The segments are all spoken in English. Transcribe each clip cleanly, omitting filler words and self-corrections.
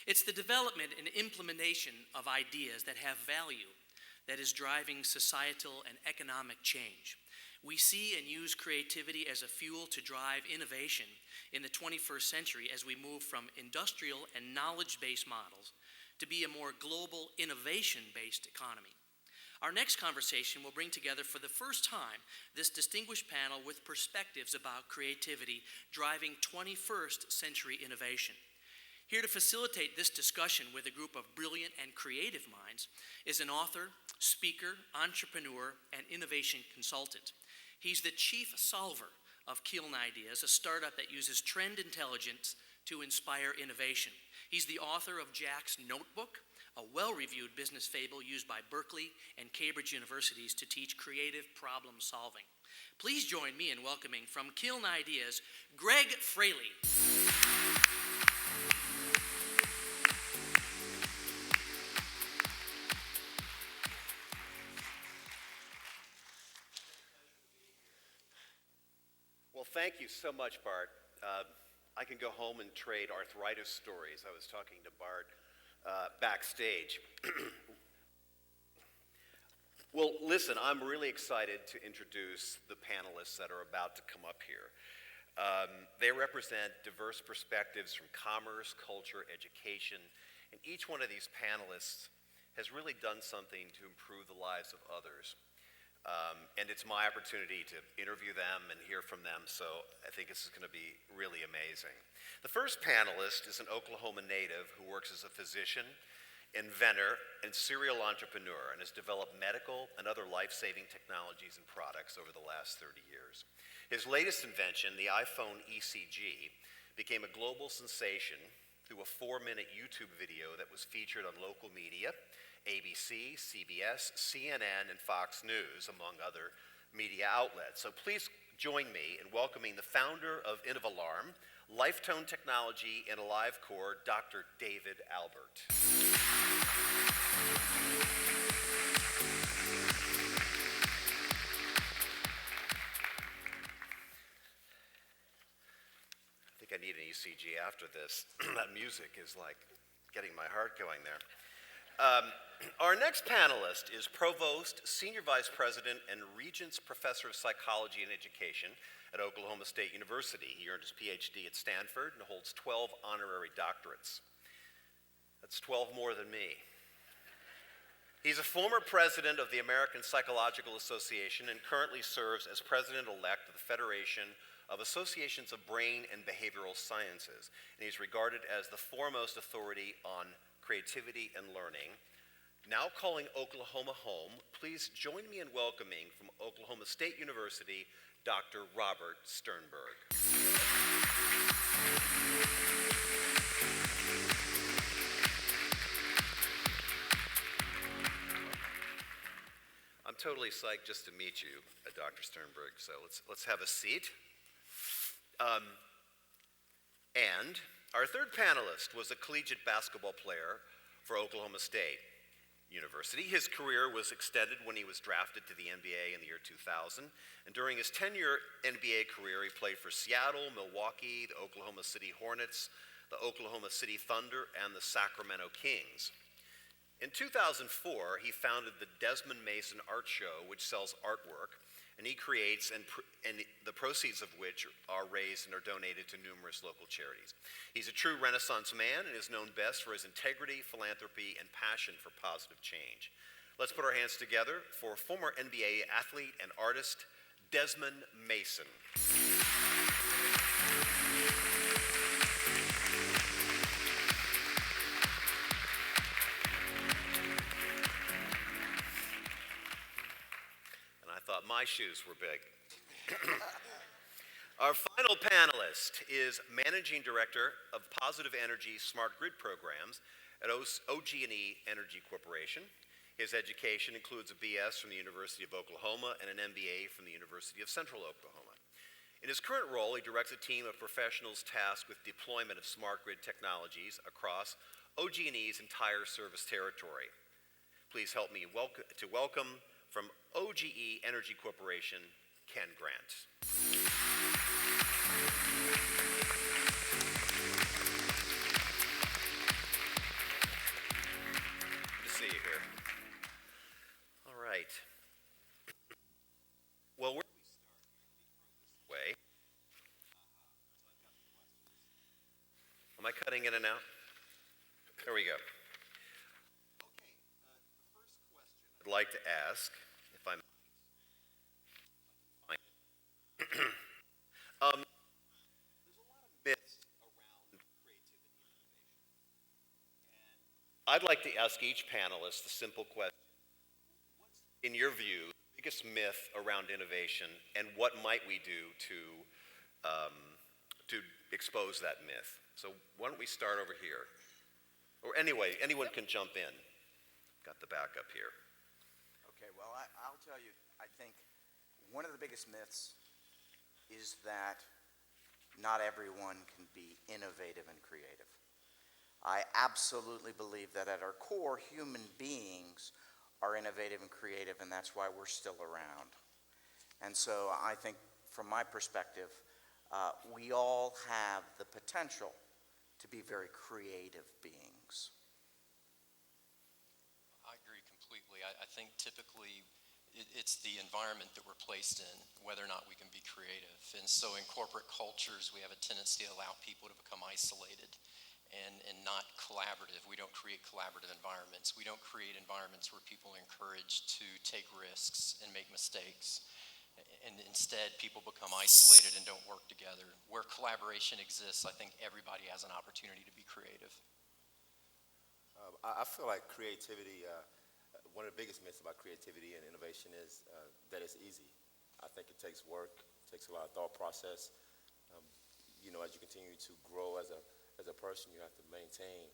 It's the development and implementation of ideas that have value that is driving societal and economic change. We see and use creativity as a fuel to drive innovation in the 21st century as we move from industrial and knowledge-based models to be a more global, innovation-based economy. Our next conversation will bring together for the first time this distinguished panel with perspectives about creativity driving 21st century innovation. Here to facilitate this discussion with a group of brilliant and creative minds is an author, speaker, entrepreneur, and innovation consultant. He's the chief solver of Kiln Ideas, a startup that uses trend intelligence to inspire innovation. He's the author of Jack's Notebook, a well-reviewed business fable used by Berkeley and Cambridge universities to teach creative problem solving. Please join me in welcoming from Kiln Ideas, Greg Fraley. Well, thank you so much, Bart. I can go home and trade arthritis stories. I was talking to Bart backstage. Well, listen, I'm really excited to introduce the panelists that are about to come up here. They represent diverse perspectives from commerce, culture, education, and each one of these panelists has really done something to improve the lives of others. And it's my opportunity to interview them and hear from them, so I think this is going to be really amazing. The first panelist is an Oklahoma native who works as a physician, inventor, and serial entrepreneur, and has developed medical and other life-saving technologies and products over the last 30 years. His latest invention, the iPhone ECG, became a global sensation through a 4-minute YouTube video that was featured on local media, ABC, CBS, CNN, and Fox News, among other media outlets. So please join me in welcoming the founder of Innovalarm, Lifetone Technology, and AliveCore, Dr. David Albert. I think I need an ECG after this. That music is like getting my heart going there. Our next panelist is Provost, Senior Vice President, and Regents Professor of Psychology and Education at Oklahoma State University. He earned his PhD at Stanford and holds 12 honorary doctorates. That's 12 more than me. He's a former president of the American Psychological Association and currently serves as president-elect of the Federation of Associations of Brain and Behavioral Sciences. And he's regarded as the foremost authority on creativity and learning. Now calling Oklahoma home, please join me in welcoming from Oklahoma State University, Dr. Robert Sternberg. I'm totally psyched just to meet you, Dr. Sternberg, so let's have a seat. And our third panelist was a collegiate basketball player for Oklahoma State University. His career was extended when he was drafted to the NBA in the year 2000. And during his 10-year NBA career, he played for Seattle, Milwaukee, the Oklahoma City Hornets, the Oklahoma City Thunder, and the Sacramento Kings. In 2004, he founded the Desmond Mason Art Show, which sells artwork, and he creates, and the proceeds of which are raised and are donated to numerous local charities. He's a true Renaissance man and is known best for his integrity, philanthropy, and passion for positive change. Let's put our hands together for former NBA athlete and artist, Desmond Mason. Thought my shoes were big. Our final panelist is Managing Director of Positive Energy Smart Grid Programs at OG&E Energy Corporation. His education includes a BS from the University of Oklahoma and an MBA from the University of Central Oklahoma. In his current role, he directs a team of professionals tasked with deployment of smart grid technologies across OG&E's entire service territory. Please help me welcome from OG&E Energy Corporation, Ken Grant. I cutting in and out? There we go. Okay, the first question I'd like to ask, if I'm fine. There's a lot of myths around creativity and innovation. And I'd like to ask each panelist the simple question. What's, in your view, the biggest myth around innovation, and what might we do to expose that myth? So why don't we start over here? Or anyway, anyone can jump in. Got the backup here. Okay, well, I'll tell you, I think one of the biggest myths is that not everyone can be innovative and creative. I absolutely believe that at our core, human beings are innovative and creative, and that's why we're still around. And so I think, from my perspective, we all have the potential to be very creative beings. I agree completely. I think typically it's the environment that we're placed in, whether or not we can be creative. And so in corporate cultures, we have a tendency to allow people to become isolated and not collaborative. We don't create collaborative environments. We don't create environments where people are encouraged to take risks and make mistakes. And instead, people become isolated and don't work together. Where collaboration exists, I think everybody has an opportunity to be creative. I feel like creativity, one of the biggest myths about creativity and innovation is that it's easy. I think it takes work, it takes a lot of thought process. As you continue to grow as a person, you have to maintain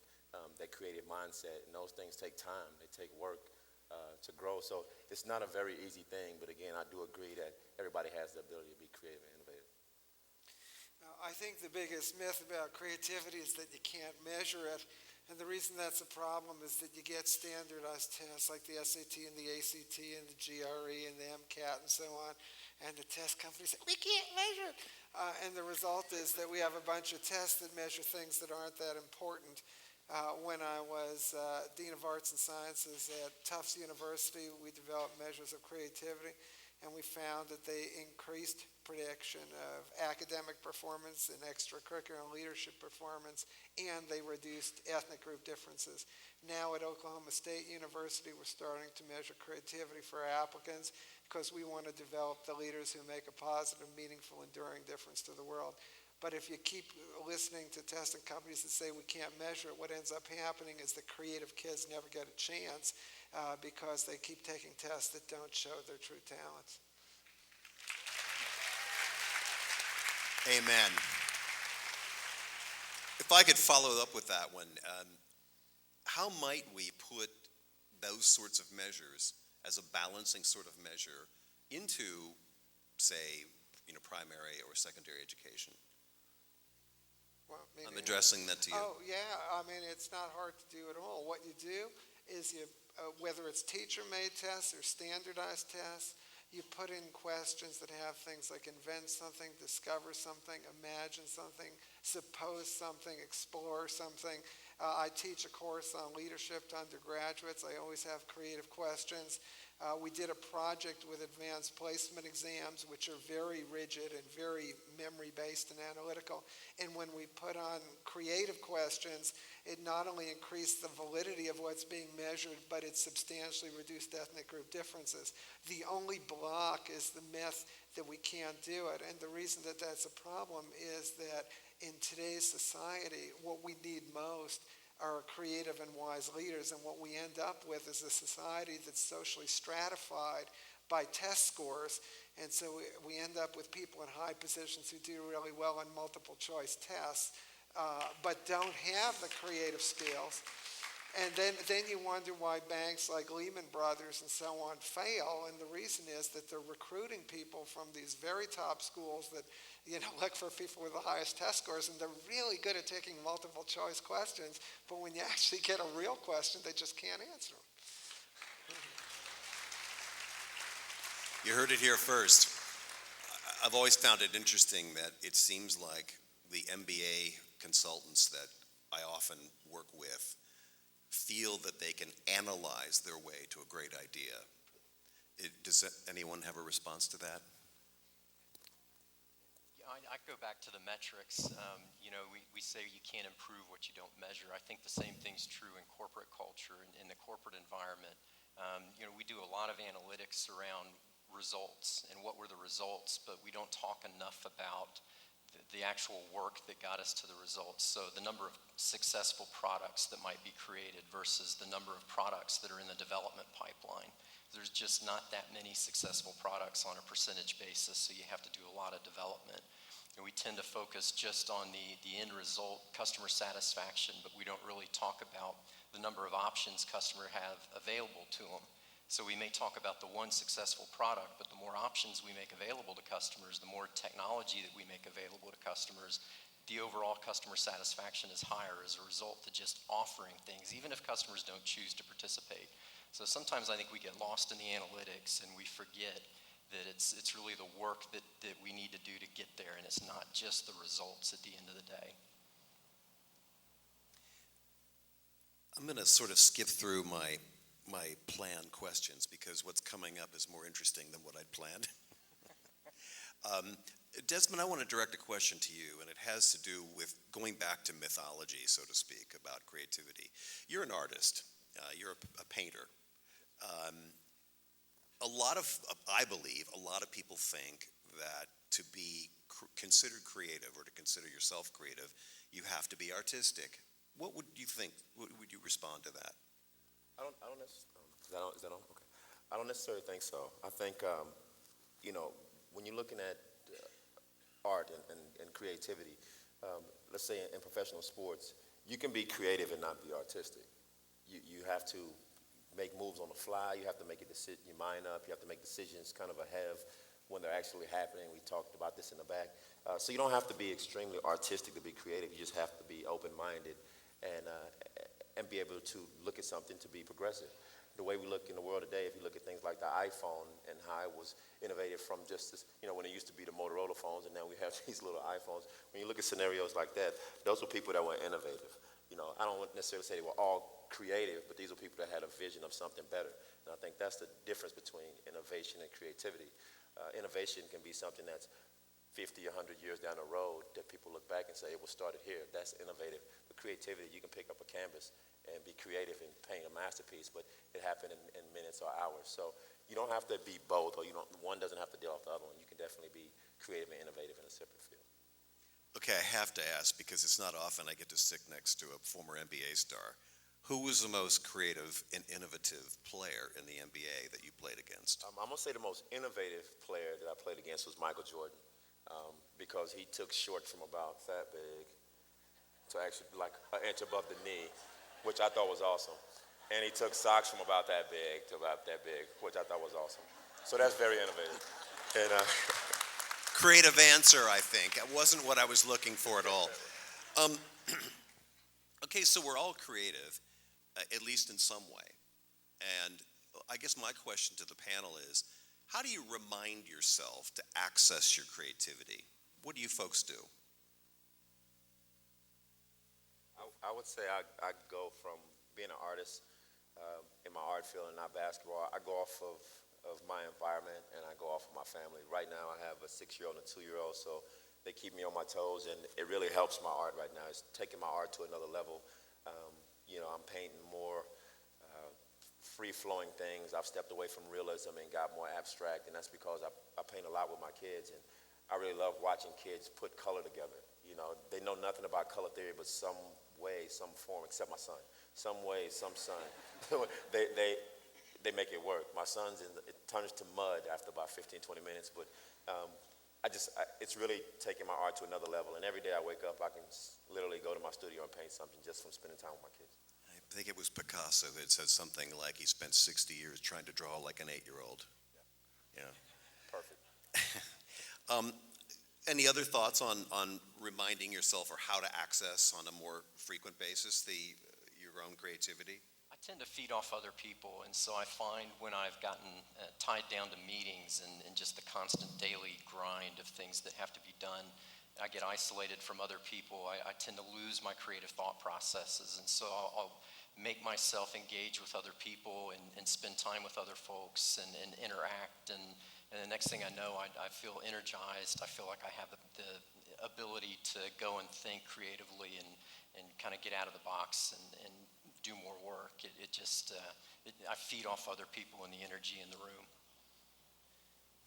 that creative mindset, and those things take time, they take work. To grow. So it's not a very easy thing, but again, I do agree that everybody has the ability to be creative and innovative. I think the biggest myth about creativity is that you can't measure it. And the reason that's a problem is that you get standardized tests like the SAT and the ACT and the GRE and the MCAT and so on. And the test companies say, we can't measure it. And the result is that we have a bunch of tests that measure things that aren't that important. When I was Dean of Arts and Sciences at Tufts University, we developed measures of creativity, and we found that they increased prediction of academic performance and extracurricular and leadership performance, and they reduced ethnic group differences. Now at Oklahoma State University, we're starting to measure creativity for our applicants because we want to develop the leaders who make a positive, meaningful, enduring difference to the world. But if you keep listening to testing companies that say we can't measure it, what ends up happening is the creative kids never get a chance because they keep taking tests that don't show their true talents. Amen. If I could follow up with that one, how might we put those sorts of measures as a balancing sort of measure into, say, primary or secondary education? Well, I'm addressing that to you. Oh, yeah. I mean, it's not hard to do at all. What you do is whether it's teacher-made tests or standardized tests, you put in questions that have things like invent something, discover something, imagine something, suppose something, explore something. I teach a course on leadership to undergraduates. I always have creative questions. We did a project with advanced placement exams, which are very rigid and very memory-based and analytical. And when we put on creative questions, it not only increased the validity of what's being measured, but it substantially reduced ethnic group differences. The only block is the myth that we can't do it. And the reason that that's a problem is that in today's society, what we need most are creative and wise leaders, and what we end up with is a society that's socially stratified by test scores, and so we end up with people in high positions who do really well on multiple choice tests, but don't have the creative skills. And then you wonder why banks like Lehman Brothers and so on fail, and the reason is that they're recruiting people from these very top schools that look for people with the highest test scores, and they're really good at taking multiple choice questions, but when you actually get a real question, they just can't answer them. You heard it here first. I've always found it interesting that it seems like the MBA consultants that I often work with feel that they can analyze their way to a great idea. Does anyone have a response to that? I go back to the metrics. We say you can't improve what you don't measure. I think the same thing's true in corporate culture and in the corporate environment. We do a lot of analytics around results and what were the results, but we don't talk enough about the actual work that got us to the results. So the number of successful products that might be created versus the number of products that are in the development pipeline. There's just not that many successful products on a percentage basis, so you have to do a lot of development. And we tend to focus just on the end result, customer satisfaction, but we don't really talk about the number of options customers have available to them. So we may talk about the one successful product, but the more options we make available to customers, the more technology that we make available to customers, the overall customer satisfaction is higher as a result of just offering things, even if customers don't choose to participate. So sometimes I think we get lost in the analytics and we forget that it's really the work that we need to do to get there, and it's not just the results at the end of the day. I'm going to sort of skip through my planned questions because what's coming up is more interesting than what I'd planned. Desmond, I want to direct a question to you, and it has to do with going back to mythology, so to speak, about creativity. You're an artist. You're a painter. I believe a lot of people think that to be considered creative or to consider yourself creative, you have to be artistic. What would you think? Would you respond to that? I don't necessarily, is that on? Okay. I don't necessarily think so. I think, when you're looking at art and creativity, let's say in professional sports, you can be creative and not be artistic. You have to make moves on the fly. You have to make your mind up. You have to make decisions kind of ahead of when they're actually happening. We talked about this in the back. So you don't have to be extremely artistic to be creative. You just have to be open-minded and be able to look at something to be progressive. The way we look in the world today, if you look at things like the iPhone and how it was innovative from just this, when it used to be the Motorola phones and now we have these little iPhones. When you look at scenarios like that, those were people that were innovative. I don't necessarily say they were all creative, but these are people that had a vision of something better. And I think that's the difference between innovation and creativity. Innovation can be something that's 50, 100 years down the road that people look back and say, it was started here. That's innovative. But creativity, you can pick up a canvas and be creative and paint a masterpiece, but it happened in minutes or hours. So you don't have to be both, or one doesn't have to deal with the other one. You can definitely be creative and innovative in a separate field. Okay, I have to ask because it's not often I get to sit next to a former NBA star. Who was the most creative and innovative player in the NBA that you played against? I'm going to say the most innovative player that I played against was Michael Jordan, because he took shorts from about that big to actually like an inch above the knee, which I thought was awesome. And he took socks from about that big to about that big, which I thought was awesome. So that's very innovative. And creative answer, I think. That wasn't what I was looking for at all. Okay, so we're all creative, at least in some way. And I guess my question to the panel is, how do you remind yourself to access your creativity? What do you folks do? I would say I go from being an artist in my art field and not basketball. I go off of my environment and I go off of my family. Right now I have a 6-year-old and a 2-year-old, so they keep me on my toes, and it really helps my art right now. It's taking my art to another level. I'm painting more free-flowing things. I've stepped away from realism and got more abstract, and that's because I paint a lot with my kids, and I really love watching kids put color together. They know nothing about color theory, but some way, some form, except my son. Some way, some son. They make it work. My son's it turns to mud after about 15, 20 minutes, but it's really taking my art to another level. And every day I wake up, I can literally go to my studio and paint something just from spending time with my kids. I think it was Picasso that said something like he spent 60 years trying to draw like an 8-year-old. Yeah. Perfect. Any other thoughts on reminding yourself or how to access on a more frequent basis your own creativity? I tend to feed off other people, and so I find when I've gotten tied down to meetings and just the constant daily grind of things that have to be done, I get isolated from other people. I tend to lose my creative thought processes, and so I'll make myself engage with other people and spend time with other folks and interact, and the next thing I know, I feel energized. I feel like I have ability to go and think creatively and kind of get out of the box and do more work. I feed off other people and the energy in the room.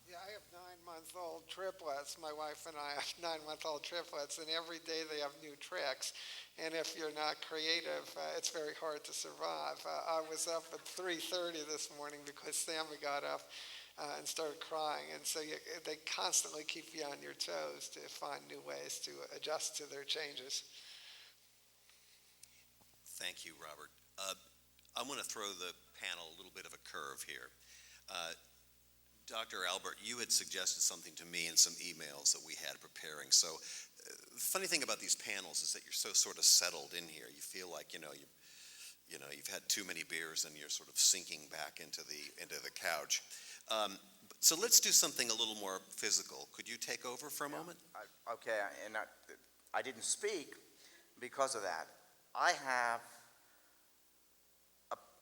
Yeah, I have 9-month-old triplets. My wife and I have 9-month-old triplets, and every day they have new tricks. And if you're not creative, it's very hard to survive. I was up at 3:30 this morning because Sammy got up and started crying. And so they constantly keep you on your toes to find new ways to adjust to their changes. Thank you, Robert. I want to throw the panel a little bit of a curve here. Dr. Albert, you had suggested something to me in some emails that we had preparing. So the funny thing about these panels is that you're so sort of settled in here. You feel like, you've had too many beers and you're sort of sinking back into the couch. So let's do something a little more physical. Could you take over for a moment? Okay, and I didn't speak because of that. I have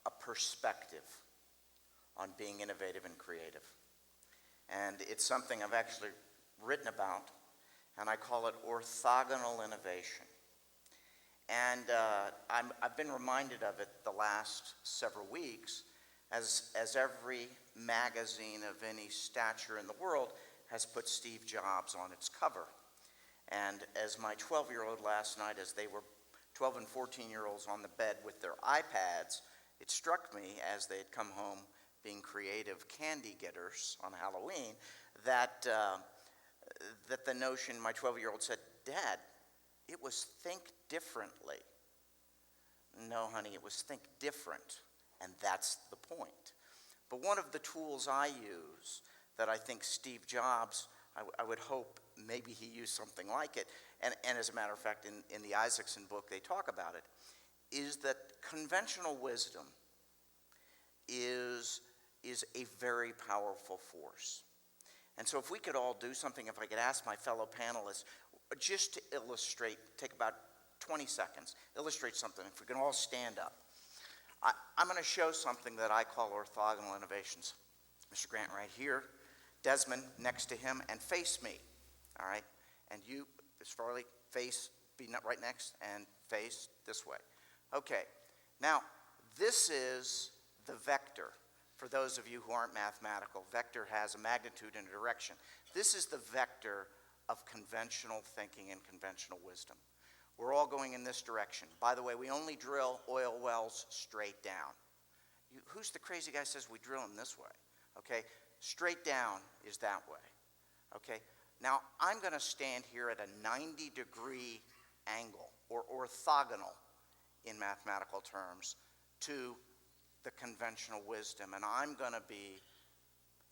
a perspective on being innovative and creative. And it's something I've actually written about, and I call it orthogonal innovation. And I've been reminded of it the last several weeks as every magazine of any stature in the world has put Steve Jobs on its cover. And as my 12-year-old last night, as they were 12 and 14-year-olds on the bed with their iPads, it struck me as they had come home being creative candy getters on Halloween, that the notion, my 12-year-old said, "Dad, it was think differently." No, honey, it was think different, and that's the point. But one of the tools I use that I think Steve Jobs, I would hope maybe he used something like it, and as a matter of fact, in the Isaacson book, they talk about it, is that conventional wisdom is a very powerful force. And so if we could all do something, if I could ask my fellow panelists, just to illustrate, take about 20 seconds, illustrate something, if we can all stand up. I'm going to show something that I call orthogonal innovations. Mr. Grant right here, Desmond next to him, and face me, all right? And you, Ms. Farley, be right next, and face this way. Okay, now this is the vector. For those of you who aren't mathematical, vector has a magnitude and a direction. This is the vector of conventional thinking and conventional wisdom. We're all going in this direction. By the way, we only drill oil wells straight down. Who's the crazy guy who says we drill them this way? Okay, straight down is that way. Okay, now I'm going to stand here at a 90-degree angle, or orthogonal in mathematical terms, to the conventional wisdom, and I'm going to be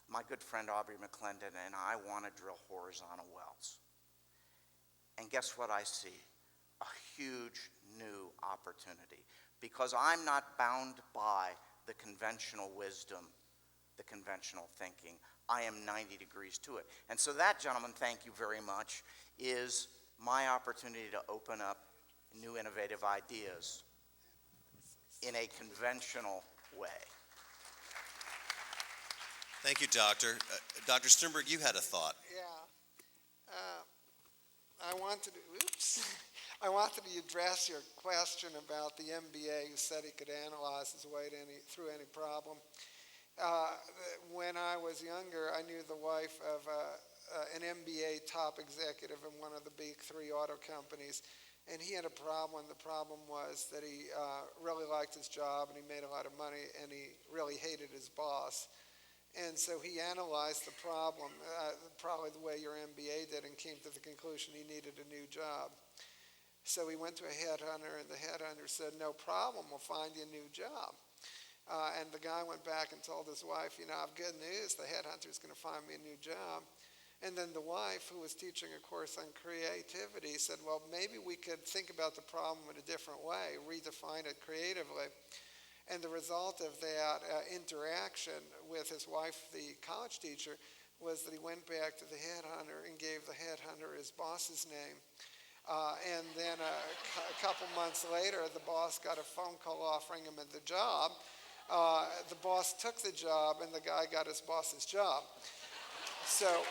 my good friend Aubrey McClendon, and I want to drill horizontal wells. And guess what I see? A huge new opportunity, because I'm not bound by the conventional wisdom, the conventional thinking. I am 90 degrees to it. And so that, gentlemen, thank you very much, is my opportunity to open up new innovative ideas in a conventional way. Thank you, Doctor. Dr. Sternberg, you had a thought. Yeah. I wanted to address your question about the MBA who said he could analyze his way through any problem. When I was younger, I knew the wife of an MBA top executive in one of the big 3 auto companies, and he had a problem. The problem was that he really liked his job, and he made a lot of money, and he really hated his boss. And so he analyzed the problem, probably the way your MBA did, and came to the conclusion he needed a new job. So he went to a headhunter, and the headhunter said, "No problem, we'll find you a new job." And the guy went back and told his wife, "I have good news, the headhunter's going to find me a new job." And then the wife, who was teaching a course on creativity, said, "Well, maybe we could think about the problem in a different way, redefine it creatively." And the result of that interaction with his wife, the college teacher, was that he went back to the headhunter and gave the headhunter his boss's name. And then a couple months later, the boss got a phone call offering him the job. The boss took the job, and the guy got his boss's job. So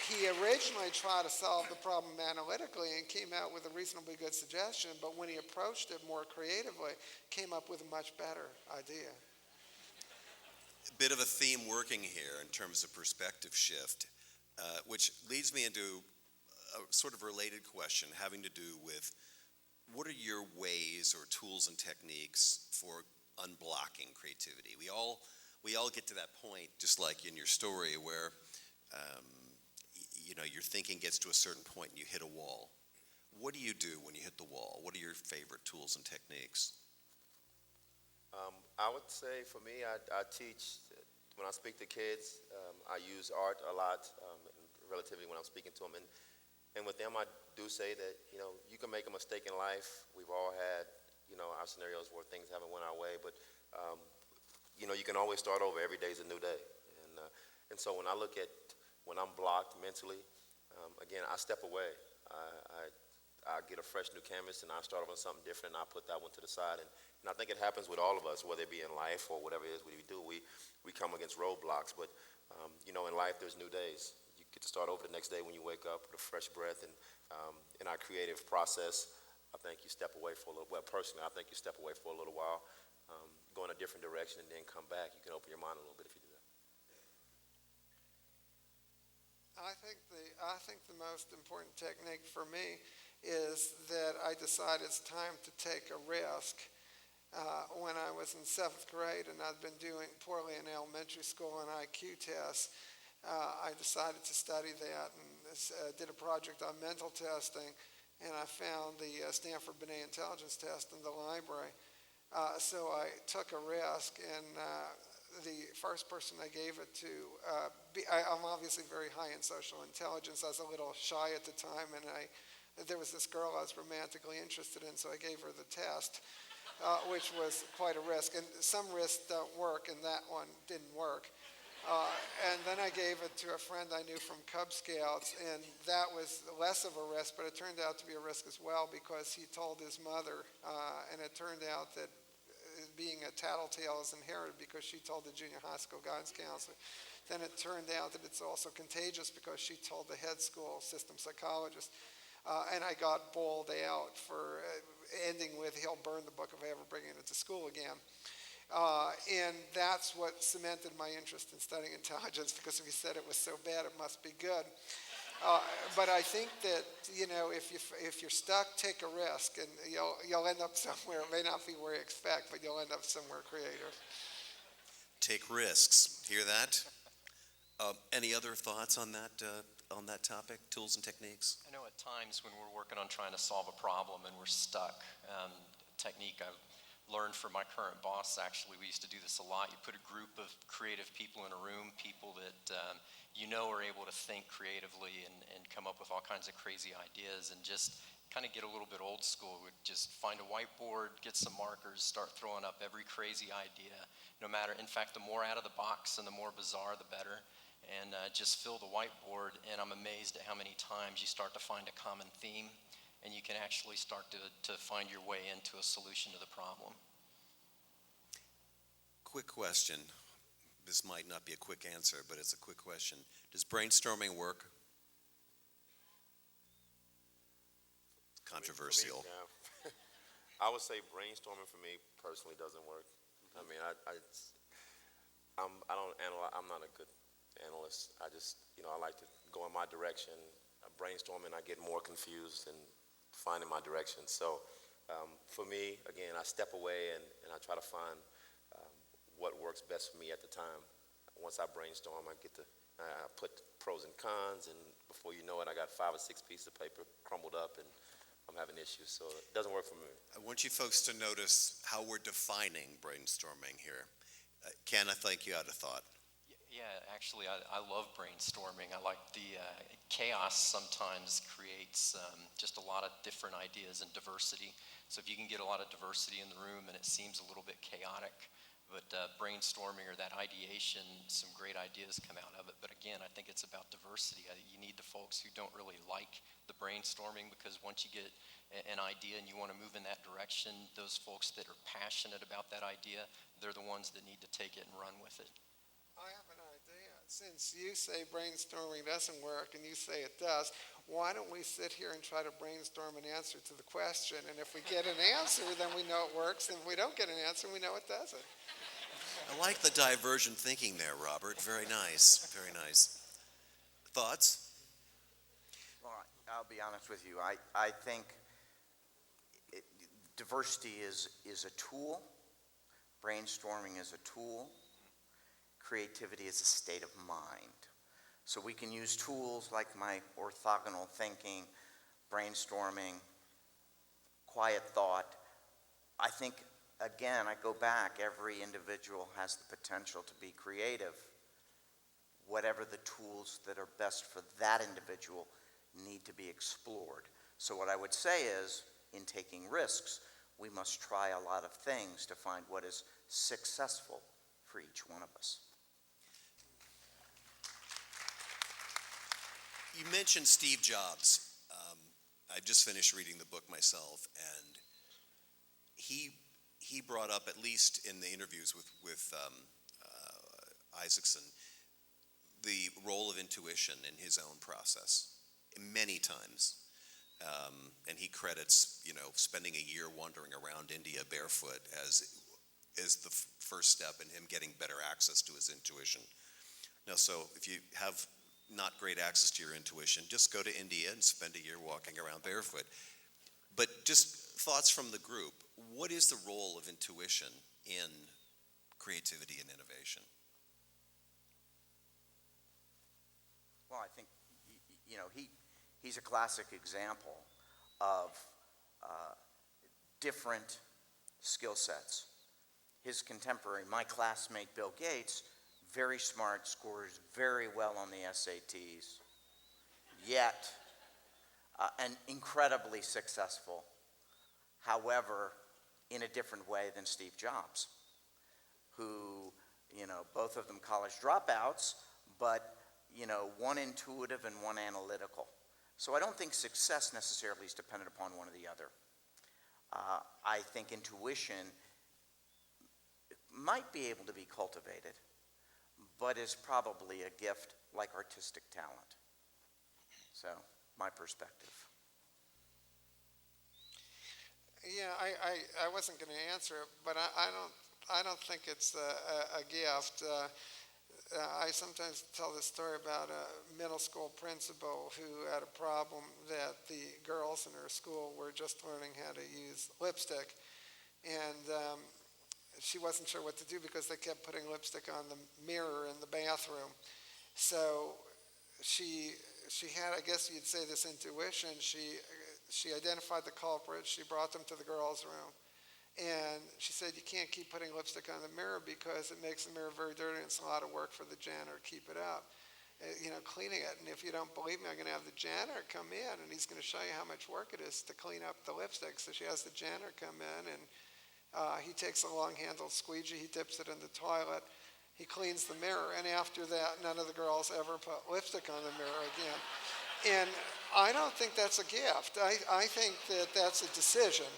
he originally tried to solve the problem analytically and came out with a reasonably good suggestion, but when he approached it more creatively, came up with a much better idea. A bit of a theme working here in terms of perspective shift, which leads me into a sort of related question having to do with what are your ways or tools and techniques for unblocking creativity? We all get to that point, just like in your story, where your thinking gets to a certain point and you hit a wall. What do you do when you hit the wall? What are your favorite tools and techniques? I would say for me, I teach, when I speak to kids, I use art a lot, relatively when I'm speaking to them. And with them, I do say that, you can make a mistake in life. We've all had, our scenarios where things haven't went our way, but, you can always start over. Every day's a new day. And so when I look at, when I'm blocked mentally, again, I step away. I get a fresh new canvas and I start off on something different and I put that one to the side. And I think it happens with all of us, whether it be in life or whatever it is we do. We come against roadblocks, but in life there's new days. You get to start over the next day when you wake up with a fresh breath. And in our creative process, I think you step away for a little. Well, personally, I think you step away for a little while, go in a different direction, and then come back. You can open your mind a little bit if you do that. I think the most important technique for me is that I decide it's time to take a risk. When I was in 7th grade and I'd been doing poorly in elementary school on IQ tests, I decided to study that and did a project on mental testing, and I found the Stanford Binet Intelligence Test in the library. So I took a risk, and the first person I gave it to, I'm obviously very high in social intelligence. I was a little shy at the time, and there was this girl I was romantically interested in, so I gave her the test, which was quite a risk. And some risks don't work, and that one didn't work. And then I gave it to a friend I knew from Cub Scouts, and that was less of a risk, but it turned out to be a risk as well because he told his mother, and it turned out that being a tattletale is inherited because she told the junior high school guidance counselor. Then it turned out that it's also contagious because she told the head school system psychologist. And I got bawled out for ending with, he'll burn the book if I ever bring it into school again. And that's what cemented my interest in studying intelligence, because if he said it was so bad, it must be good. But I think that, if you're stuck, take a risk, and you'll end up somewhere. It may not be where you expect, but you'll end up somewhere creative. Take risks. Hear that? Any other thoughts on that topic, tools and techniques? I know at times when we're working on trying to solve a problem and we're stuck, technique I've learned from my current boss, actually, we used to do this a lot. You put a group of creative people in a room, people that are able to think creatively and come up with all kinds of crazy ideas, and just kind of get a little bit old school. We'd just find a whiteboard, get some markers, start throwing up every crazy idea, no matter, in fact, the more out of the box and the more bizarre, the better. And just fill the whiteboard, and I'm amazed at how many times you start to find a common theme, and you can actually start to find your way into a solution to the problem. Quick question. This might not be a quick answer, but it's a quick question. Does brainstorming work? Controversial. For me, yeah. I would say brainstorming for me personally doesn't work. I mean, I'm not a good analyst. I just, I like to go in my direction. Brainstorming, I get more confused and finding my direction. So for me, again, I step away and I try to find what works best for me at the time. Once I brainstorm, I put pros and cons, and before you know it, I got 5 or 6 pieces of paper crumbled up, and I'm having issues. So it doesn't work for me. I want you folks to notice how we're defining brainstorming here. Ken, I think you had a thought. Yeah, actually, I love brainstorming. I like the chaos sometimes creates just a lot of different ideas and diversity. So if you can get a lot of diversity in the room and it seems a little bit chaotic, but brainstorming or that ideation, some great ideas come out of it. But again, I think it's about diversity. You need the folks who don't really like the brainstorming, because once you get an idea and you want to move in that direction, those folks that are passionate about that idea, they're the ones that need to take it and run with it. I have an idea. since you say brainstorming doesn't work and you say it does, why don't we sit here and try to brainstorm an answer to the question? And if we get an answer, then we know it works. And if we don't get an answer, we know it doesn't. I like the divergent thinking there, Robert. Very nice, very nice. Thoughts? Well, I'll be honest with you. I think diversity is a tool. Brainstorming is a tool. Creativity is a state of mind. So we can use tools like my orthogonal thinking, brainstorming, quiet thought. I think, again, I go back, every individual has the potential to be creative. Whatever the tools that are best for that individual need to be explored. So what I would say is, in taking risks, we must try a lot of things to find what is successful for each one of us. You mentioned Steve Jobs. I just finished reading the book myself, and he brought up, at least in the interviews with Isaacson, the role of intuition in his own process many times. And he credits, spending a year wandering around India barefoot as the first step in him getting better access to his intuition. Now, so if you have not great access to your intuition, just go to India and spend a year walking around barefoot. But just thoughts from the group, what is the role of intuition in creativity and innovation? Well, I think, he's a classic example of different skill sets. His contemporary, my classmate Bill Gates, very smart, scores very well on the SATs, yet and incredibly successful, however, in a different way than Steve Jobs, who, both of them college dropouts, but, one intuitive and one analytical. So I don't think success necessarily is dependent upon one or the other. I think intuition might be able to be cultivated, but is probably a gift like artistic talent. So, my perspective. Yeah, I wasn't going to answer it, but I don't think it's a gift. I sometimes tell this story about a middle school principal who had a problem that the girls in her school were just learning how to use lipstick, and she wasn't sure what to do because they kept putting lipstick on the mirror in the bathroom. So she had, I guess you'd say, this intuition. She identified the culprits. She brought them to the girls' room. And she said, you can't keep putting lipstick on the mirror because it makes the mirror very dirty and it's a lot of work for the janitor to keep it up, cleaning it. And if you don't believe me, I'm going to have the janitor come in and he's going to show you how much work it is to clean up the lipstick. So she has the janitor come in and he takes a long-handled squeegee, he dips it in the toilet, he cleans the mirror, and after that, none of the girls ever put lipstick on the mirror again. And I don't think that's a gift. I think that that's a decision.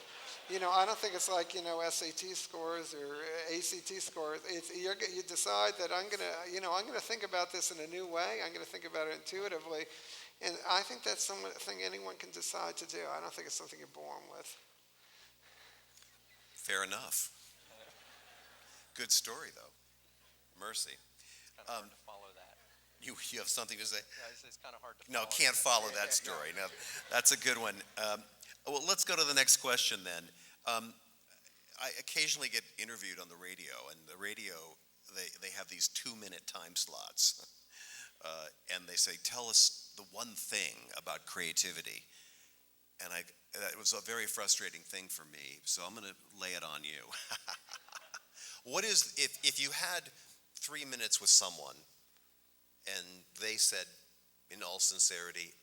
I don't think it's like, SAT scores or ACT scores. You decide that I'm going to think about this in a new way. I'm going to think about it intuitively. And I think that's something anyone can decide to do. I don't think it's something you're born with. Fair enough. Good story, though. Mercy. It's kind of hard to follow that. You have something to say? Yeah, it's kind of hard to No, follow. can't follow that story. No, that's a good one. Well, let's go to the next question then. I occasionally get interviewed on the radio, and the radio, they have these 2-minute time slots. And they say, tell us the one thing about creativity. And that was a very frustrating thing for me, so I'm going to lay it on you. What is, if you had 3 minutes with someone, and they said, in all sincerity,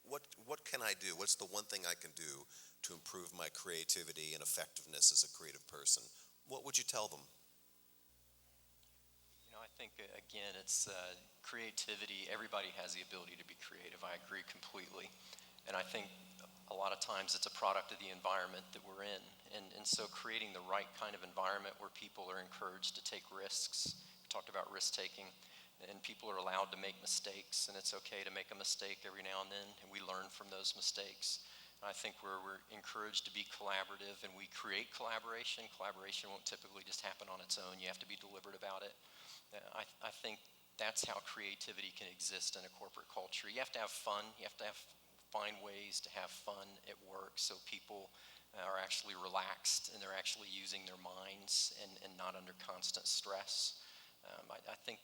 what can I do? What's the one thing I can do to improve my creativity and effectiveness as a creative person? What would you tell them? I think, again, it's creativity. Everybody has the ability to be creative. I agree completely. And I think a lot of times it's a product of the environment that we're in. And so creating the right kind of environment where people are encouraged to take risks. We talked about risk taking. and people are allowed to make mistakes, and it's okay to make a mistake every now and then, and we learn from those mistakes. I think we're encouraged to be collaborative, and we create collaboration. Collaboration won't typically just happen on its own. You have to be deliberate about it. I think that's how creativity can exist in a corporate culture. You have to have fun. You have to find ways to have fun at work so people are actually relaxed and they're actually using their minds and not under constant stress. I think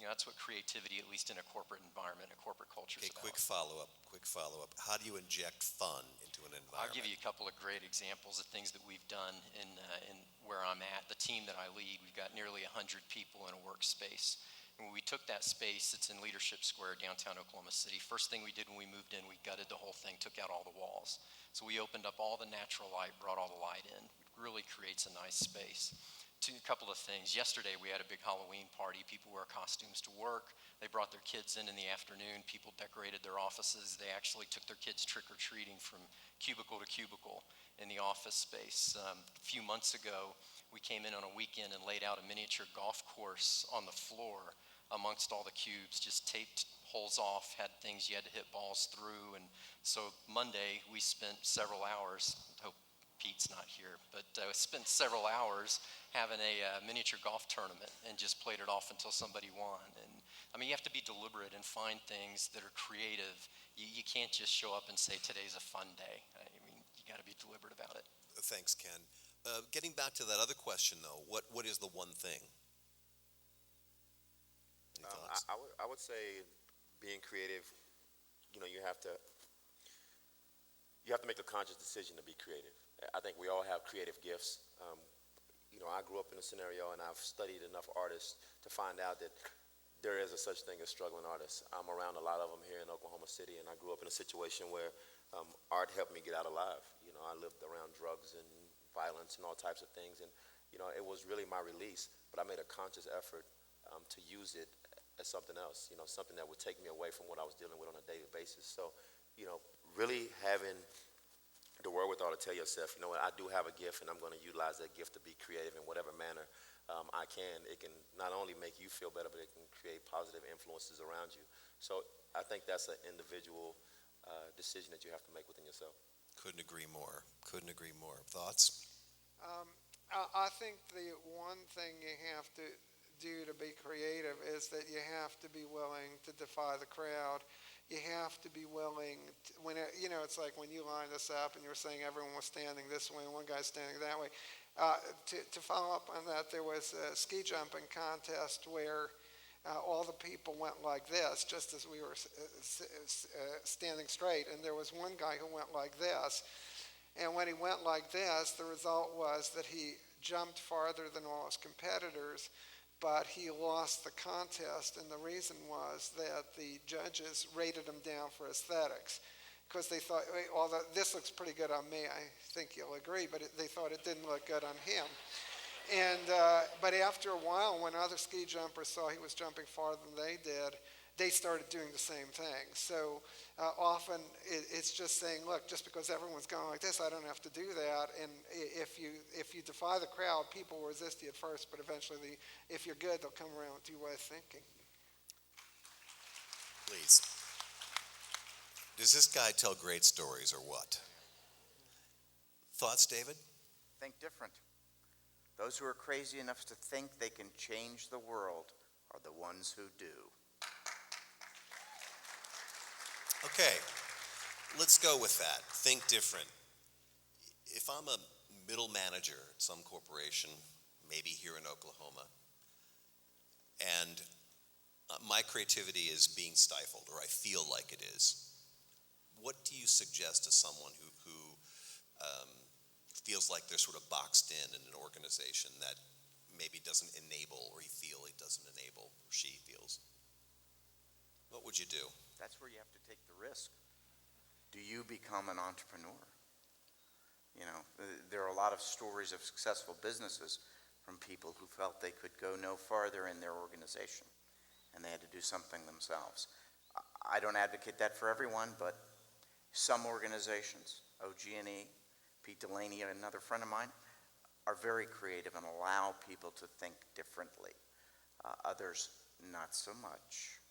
that's what creativity, at least in a corporate environment, a corporate culture is Okay, about. quick follow-up. How do you inject fun into an environment? I'll give you a couple of great examples of things that we've done in where I'm at. The team that I lead, we've got nearly 100 people in a workspace. And when we took that space, it's in Leadership Square, downtown Oklahoma City. First thing we did when we moved in, we gutted the whole thing, took out all the walls. So we opened up all the natural light, brought all the light in. It really creates a nice space. A couple of things. Yesterday we had a big Halloween party. People wear costumes to work. They brought their kids in the afternoon. People decorated their offices. They actually took their kids trick-or-treating from cubicle to cubicle in the office space. A few months ago, we came in on a weekend and laid out a miniature golf course on the floor amongst all the cubes, just taped holes off, had things you had to hit balls through. And so Monday we spent several hours, hope Pete's not here, but spent several hours having a miniature golf tournament and just played it off until somebody won. And I mean, you have to be deliberate and find things that are creative. You can't just show up and say today's a fun day. I mean, you got to be deliberate about it. Thanks, Ken. Getting back to that other question, though, what is the one thing? Any thoughts? I would say being creative, you have to make a conscious decision to be creative. I think we all have creative gifts. I grew up in a scenario, and I've studied enough artists to find out that there is a such thing as struggling artists. I'm around a lot of them here in Oklahoma City, and I grew up in a situation where art helped me get out alive. I lived around drugs and violence and all types of things, and it was really my release. But I made a conscious effort to use it as something else. Something that would take me away from what I was dealing with on a daily basis. So, really having the wherewithal to tell yourself, what, I do have a gift, and I'm going to utilize that gift to be creative in whatever manner I can. It can not only make you feel better, but it can create positive influences around you. So I think that's an individual decision that you have to make within yourself. Couldn't agree more. Thoughts? I think the one thing you have to do to be creative is that you have to be willing to defy the crowd. You have to be willing to, it's like when you lined us up and you were saying everyone was standing this way and one guy's standing that way. To follow up on that, there was a ski jumping contest where all the people went like this, just as we were standing straight, and there was one guy who went like this. And when he went like this, the result was that he jumped farther than all his competitors, but he lost the contest, and the reason was that the judges rated him down for aesthetics, because they thought, although this looks pretty good on me, I think you'll agree, but they thought it didn't look good on him. And but after a while, when other ski jumpers saw he was jumping farther than they did, they started doing the same thing. So often it's just saying, look, just because everyone's going like this, I don't have to do that. And if you defy the crowd, people will resist you at first, but eventually, if you're good, they'll come around with your way of thinking. Please. Does this guy tell great stories or what? Thoughts, David? Think different. Those who are crazy enough to think they can change the world are the ones who do. Okay, let's go with that. Think different. If I'm a middle manager at some corporation, maybe here in Oklahoma, and my creativity is being stifled, or I feel like it is, what do you suggest to someone who feels like they're sort of boxed in an organization that maybe doesn't enable, or he doesn't enable, or she feels? What would you do? That's where you have to take the risk. Do you become an entrepreneur? There are a lot of stories of successful businesses from people who felt they could go no farther in their organization, and they had to do something themselves. I don't advocate that for everyone, but some organizations, OG&E, Pete Delaney, another friend of mine, are very creative and allow people to think differently. Others not so much.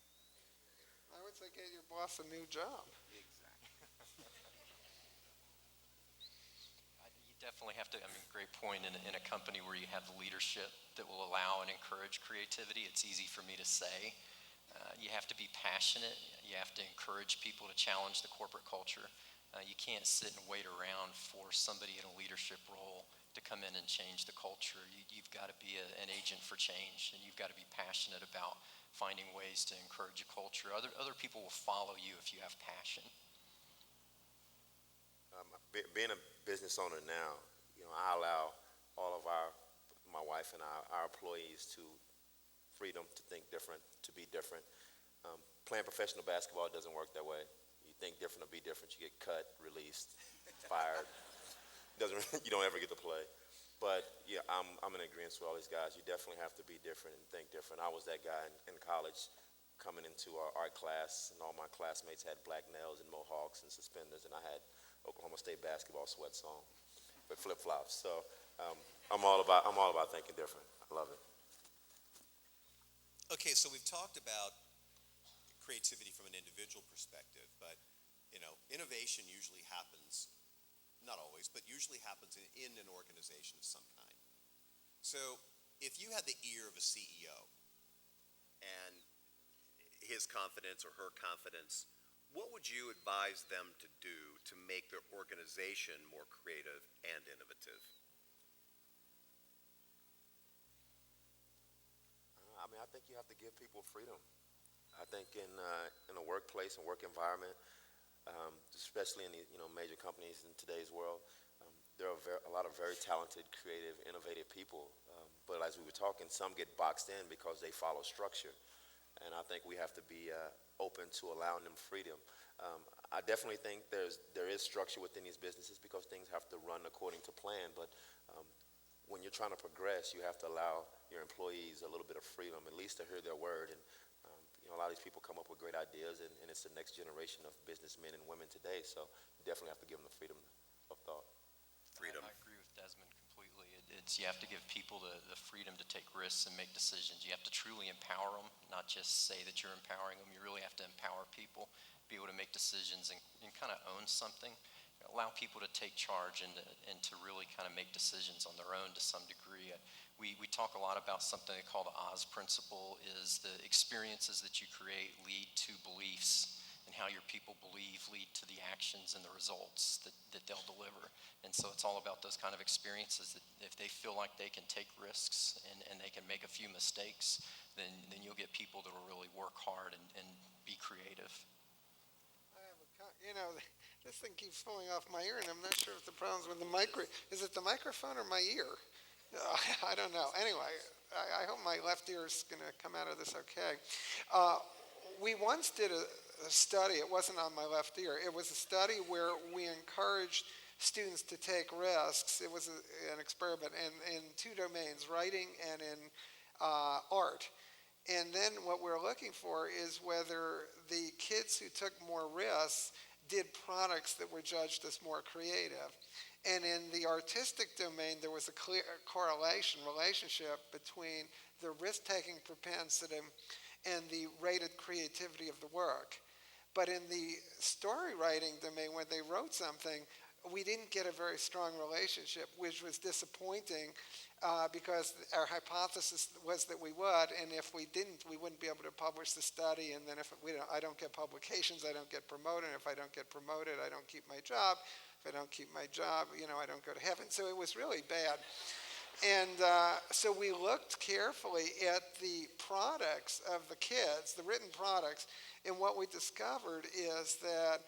I would say get your boss a new job. You definitely have to, great point, in a company where you have the leadership that will allow and encourage creativity, it's easy for me to say. You have to be passionate, you have to encourage people to challenge the corporate culture. You can't sit and wait around for somebody in a leadership role to come in and change the culture. You've got to be an agent for change, and you've got to be passionate about finding ways to encourage a culture. Other people will follow you if you have passion. Being a business owner now, I allow all of my wife and our employees to freedom to think different, to be different. Playing professional basketball doesn't work that way. You think different or be different, you get cut, released, fired. You don't ever get to play. But yeah, I'm in agreement with all these guys. You definitely have to be different and think different. I was that guy in college coming into our art class, and all my classmates had black nails and mohawks and suspenders, and I had Oklahoma State basketball sweats on with flip-flops. So I'm all about thinking different. I love it. Okay, so we've talked about creativity from an individual perspective, but innovation usually happens, not always, but usually happens in an organization of some kind. So if you had the ear of a CEO And his confidence or her confidence, what would you advise them to do to make their organization more creative and innovative? I think you have to give people freedom. I think in a workplace and work environment, especially in the major companies in today's world, there are a lot of very talented, creative, innovative people. But as we were talking, some get boxed in because they follow structure. And I think we have to be open to allowing them freedom. I definitely think there is structure within these businesses because things have to run according to plan. But when you're trying to progress, you have to allow your employees a little bit of freedom, at least to hear their word. And a lot of these people come up with great ideas, and it's the next generation of businessmen and women today. So you definitely have to give them the freedom of thought. Freedom. I agree with Desmond completely. You have to give people the freedom to take risks and make decisions. You have to truly empower them, not just say that you're empowering them. You really have to empower people, be able to make decisions and kind of own something. Allow people to take charge and to really kind of make decisions on their own to some degree. We talk a lot about something they call the Oz principle, is the experiences that you create lead to beliefs, and how your people believe lead to the actions and the results that they'll deliver. And so it's all about those kind of experiences that if they feel like they can take risks and they can make a few mistakes, then you'll get people that will really work hard and be creative. I have this thing keeps falling off my ear, and I'm not sure if the problem's with the is it the microphone or my ear? I don't know. Anyway, I hope my left ear is going to come out of this okay. We once did a study. It wasn't on my left ear. It was a study where we encouraged students to take risks. It was an experiment in two domains, writing and in art. And then what we're looking for is whether the kids who took more risks did products that were judged as more creative. And in the artistic domain, there was a clear relationship between the risk-taking propensity and the rated creativity of the work. But in the story writing domain, when they wrote something, we didn't get a very strong relationship, which was disappointing because our hypothesis was that we would, and if we didn't, we wouldn't be able to publish the study, and then if I don't get publications, I don't get promoted, and if I don't get promoted, I don't keep my job. If I don't keep my job, I don't go to heaven. So it was really bad. And so we looked carefully at the products of the kids, the written products, and what we discovered is that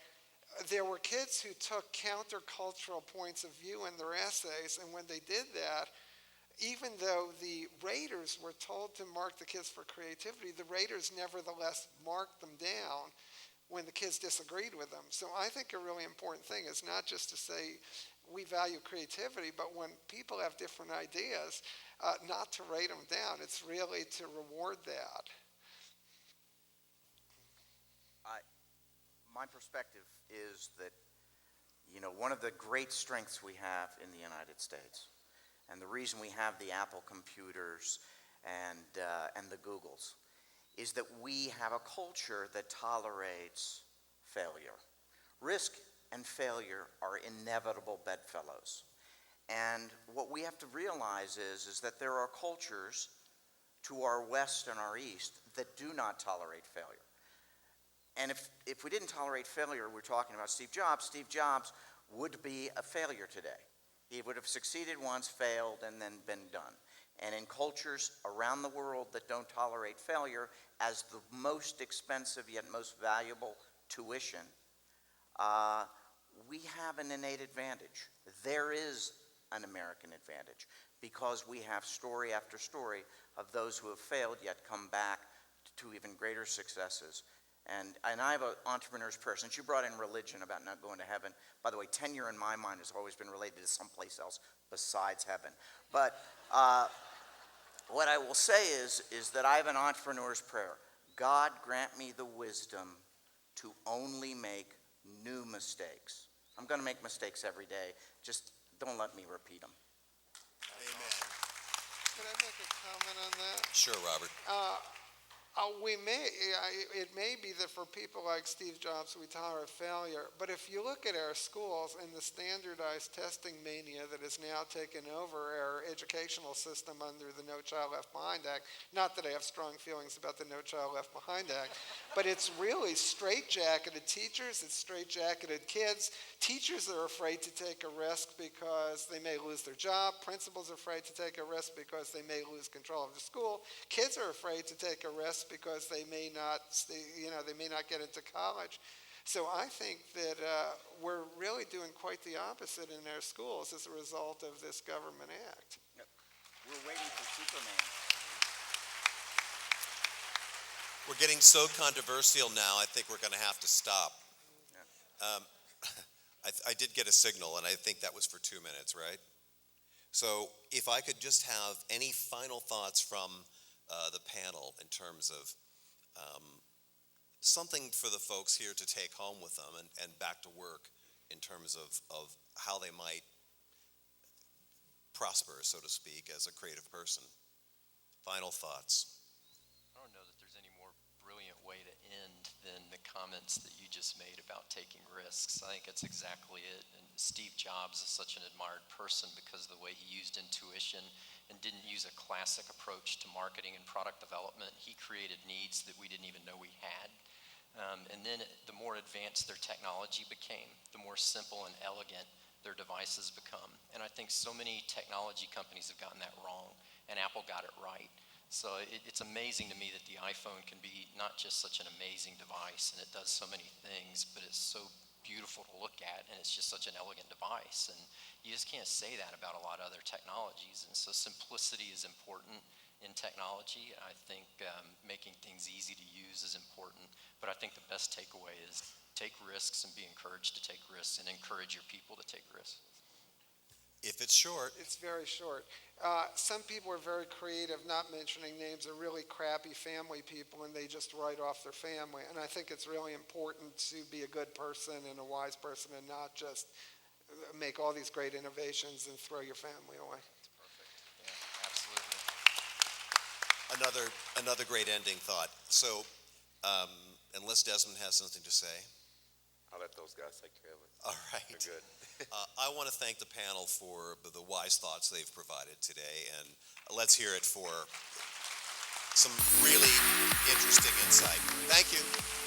there were kids who took countercultural points of view in their essays, and when they did that, even though the raters were told to mark the kids for creativity, the raters nevertheless marked them down when the kids disagreed with them. So I think a really important thing is not just to say we value creativity, but when people have different ideas, not to rate them down. It's really to reward that. My perspective is that, one of the great strengths we have in the United States, and the reason we have the Apple computers and the Googles, is that we have a culture that tolerates failure. Risk and failure are inevitable bedfellows. And what we have to realize is that there are cultures to our west and our east that do not tolerate failure. And if we didn't tolerate failure, we're talking about Steve Jobs. Steve Jobs would be a failure today. He would have succeeded once, failed, and then been done. And in cultures around the world that don't tolerate failure as the most expensive yet most valuable tuition, we have an innate advantage. There is an American advantage because we have story after story of those who have failed yet come back to even greater successes. And I have an entrepreneur's prayer. Since you brought in religion about not going to heaven, by the way, tenure in my mind has always been related to someplace else besides heaven. But what I will say is that I have an entrepreneur's prayer. God grant me the wisdom to only make new mistakes. I'm going to make mistakes every day. Just don't let me repeat them. Amen. Could I make a comment on that? Sure, Robert. It may be that for people like Steve Jobs, we tolerate failure, but if you look at our schools and the standardized testing mania that has now taken over our educational system under the No Child Left Behind Act, not that I have strong feelings about the No Child Left Behind Act, but it's really straitjacketed teachers, it's straitjacketed kids. Teachers are afraid to take a risk because they may lose their job. Principals are afraid to take a risk because they may lose control of the school. Kids are afraid to take a risk because they may not get into college. So I think that we're really doing quite the opposite in our schools as a result of this government act. We're waiting for Superman. We're getting so controversial now, I think we're going to have to stop. I did get a signal, and I think that was for 2 minutes, right? So if I could just have any final thoughts from the panel in terms of something for the folks here to take home with them and back to work in terms of how they might prosper, so to speak, as a creative person. Final thoughts. I don't know that there's any more brilliant way to end than the comments that you just made about taking risks. I think that's exactly it. And Steve Jobs is such an admired person because of the way he used intuition and didn't use a classic approach to marketing and product development. He created needs that we didn't even know we had. And then the more advanced their technology became, the more simple and elegant their devices become. And I think so many technology companies have gotten that wrong, and Apple got it right. So it's amazing to me that the iPhone can be not just such an amazing device, and it does so many things, but it's so beautiful to look at, and it's just such an elegant device. And you just can't say that about a lot of other technologies. And so simplicity is important in technology. I think making things easy to use is important, but I think the best takeaway is take risks and be encouraged to take risks and encourage your people to take risks. If it's short. It's very short. Some people are very creative, not mentioning names, are really crappy family people, and they just write off their family. And I think it's really important to be a good person and a wise person and not just make all these great innovations and throw your family away. It's perfect. Yeah, absolutely. Another great ending thought. So, unless Desmond has something to say. I'll let those guys take care of it. All right. They're good. I want to thank the panel for the wise thoughts they've provided today, and let's hear it for some really interesting insight. Thank you.